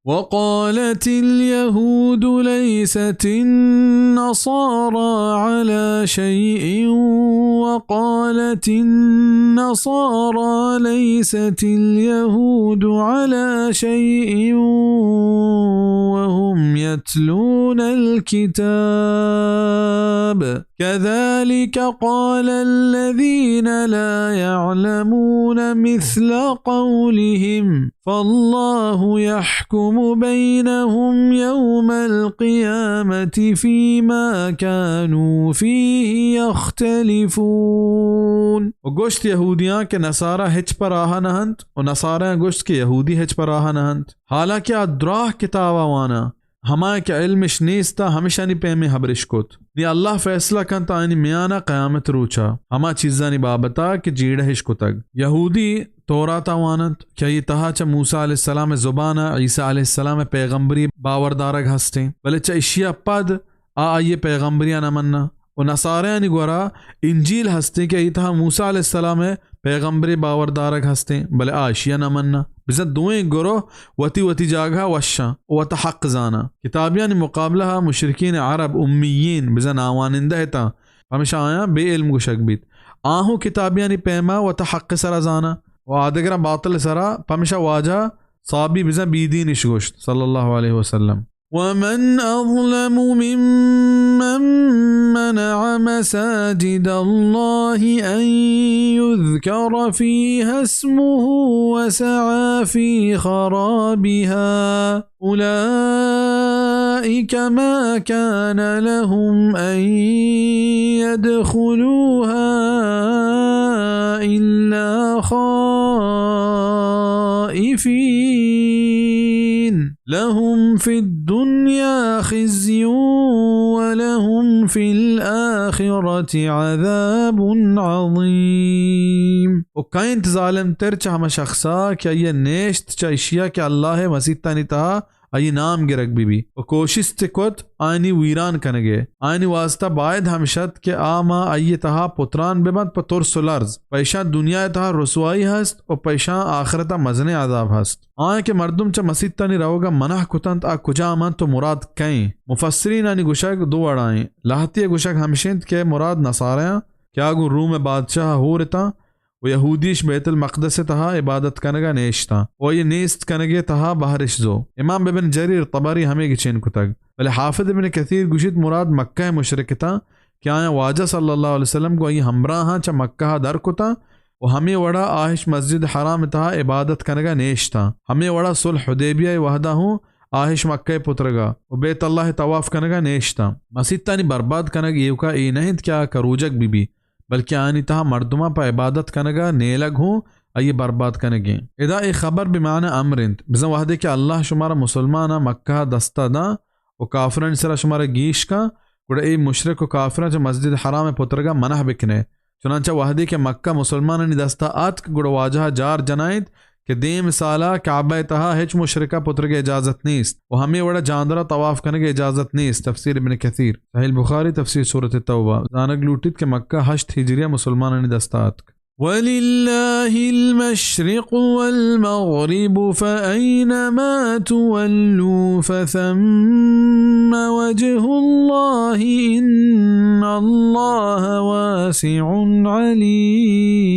وقالت اليهود ليست النصارى على شيء وقالت النصارى ليست اليهود على شيء وهم يتلون الكتاب كذلك قال الذين لا يعلمون مثل قولهم فالله يحكم بينهم يوم القيامة فيما كانوا فيه يختلفون وگوشت یہودیاں کے نصارہ ہچ پر آہا نہنت و نصارہ گوشت کے یہودی ہچ پر آہا نہنت حالانکہ ادراہ کتابہ وانا ہمائے کے علمش نیستا ہمیشہ نی پیمے حبرش کت نی اللہ فیصلہ کنتا آئینی میانا قیامت روچا ہما چیزانی بابتا کہ جیڑہش کتگ یہودی توراتا وانت کیا یہ تہا چا موسیٰ علیہ السلام زبانہ عیسیٰ علیہ السلام پیغمبری باوردارگ ہستے بلے چا اشیاء پد آئیے پیغمبریاں نمنا و نصاریانی گورا انجیل ہستے کہ یہ تہا موسیٰ علیہ السلام پیغمبری باوردارگ ہستے بلے اشیاء نمنا بزد دوئیں گروہ وتی جاگہ وشا وتا حق زانا کتابیان مقابلہ مشرکین عرب امیین بزن آوانندہ تا ہمیشہ آیا بے علم گشک بیت آہو کتابیانی پیما وتا حق سرا زانا و آدگرہ باطل سرا پمشہ واجہ صابی بزن بیدین اشگوشت صلی اللہ علیہ وسلم ومن أظلم ممن منع مساجد الله أن يذكر فيها اسمه وسعى في خرابها أولئك ما كان لهم أن يدخلوها إلا خائفين لهم في الدنيا خزي ولهم في الآخرة عذاب عظيم وكاينت ظالم ترچ ہم شخصا کیا یہ نیشت چا اشیاء کہ اللہ مسیح تانی تہا آئی نام گرگ بی و کوشش تکوت آئینی ویران کنگے آئینی واسطہ باید ہمشت کہ آما آئی تہا پتران بمت پا ترس و لرز پیشا دنیا تہا رسوائی ہست و پیشا آخرتا مزن عذاب ہست آئیں کہ مردم چا مسیح تانی روگا منح کتنت آ کجا آمن تو مراد کہیں مفسرین آنی گشک دو اڑائیں لاہتی گشک ہمشند کے مراد نصاریاں کیا گو روم بادشاہ ہو رتا و یہودیش بیت المقدس تہا عبادت کنگا نیشتا و یہ نیست کنگے تہا بہرش زو امام ابن جریر طبری ہمیں گچین کتگ بلے حافظ ابن کثیر گشت مراد مکہ مشرکتا کہ آیا واجہ صلی اللہ علیہ وسلم کو یہ ہمراہاں چا مکہ در کتا و ہمیں وڑا آہش مسجد حرام تہا عبادت کنگا نیشتا ہمیں وڑا صلح حدیبیہ وحدہ ہوں آہش مکہ پترگا و بیت اللہ طواف کنگا نیشتا مسجد تانی برباد کنگ ایوکا ای نہت کیا کروجک بی بلکہ آنی تہا مردمہ پا عبادت کنگا نیلگ ہوں آئی برباد کنگیں ادا ای خبر بمعنی امرند بزن وحدے کہ اللہ شمارا مسلمانا مکہ دستا دا و کافران سرا شمارا گیش کا گوڑا ای مشرک و کافران چا مسجد حرام پترگا منح بکنے چنانچہ وحدے کہ مکہ مسلمانانی دستا آت گوڑا واجہ جار جنائد کہ دیم سالہ کعبہ تہا ہچ مشرکہ پتر کے اجازت نیست و ہمیں وڑا جاندرہ طواف کرنے کے اجازت نیست تفسیر ابن کثیر صحیح بخاری تفسیر سورۃ توبہ زانگ لوٹید کہ مکہ 8 ہجریہ مسلمانوں نے دستات وَلِلَّهِ الْمَشْرِقُ وَالْمَغْرِبُ فَأَيْنَمَا تُوَلُّوا فَثَمَّ وَجْهُ اللَّهِ إِنَّ اللَّهَ وَاسِعٌ عَلِيمٌ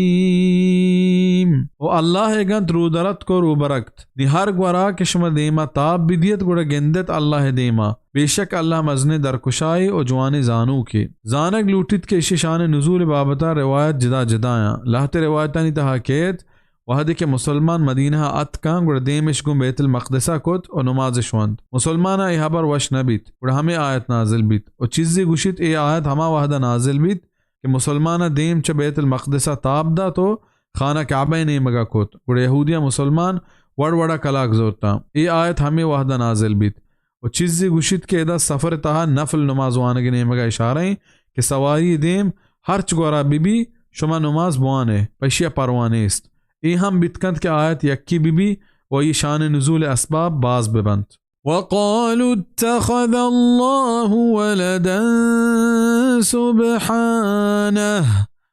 و اللہ گنت رو درت کو رو برکت نہار گورا کشم دیما تاب بدیت گوڑا گندت اللہ دیما بے شک اللہ مزن درکشائی و جوان زانو کے زانگ لوٹت کے شان نزول بابتا روایت جدا جدایاں لاہت روایتانی تحاکیت وحدی کے مسلمان مدینہ اتکان گوڑا دیمش گم بیت المقدسہ کت و نماز شوند مسلمانہ ای حبر وش نبیت گوڑا ہمیں آیت نازل بیت و چیزی گوشت ای آیت ہما وحدہ نازل بیت کہ مسلمانہ دیم چا بیت المقدسہ تاب دا تو خانہ کعبہ نہیں مگا کوت گوڑے یہودیہ مسلمان وڑا کلاک زورتا ای آیت ہمیں وحدہ نازل بیت و چیزی گوشت کے ادا سفر تہا نفل نماز وانگی نہیں مگا اشارہ ہیں کہ سواری دیم ہرچ گورا بی بی شما نماز بوانے پیشیہ پروانے است ای ہم بتکند کے آیت یکی بی بی و یہ شان نزول اسباب باز ببند وقالوا اتخذ الله ولدا سبحانه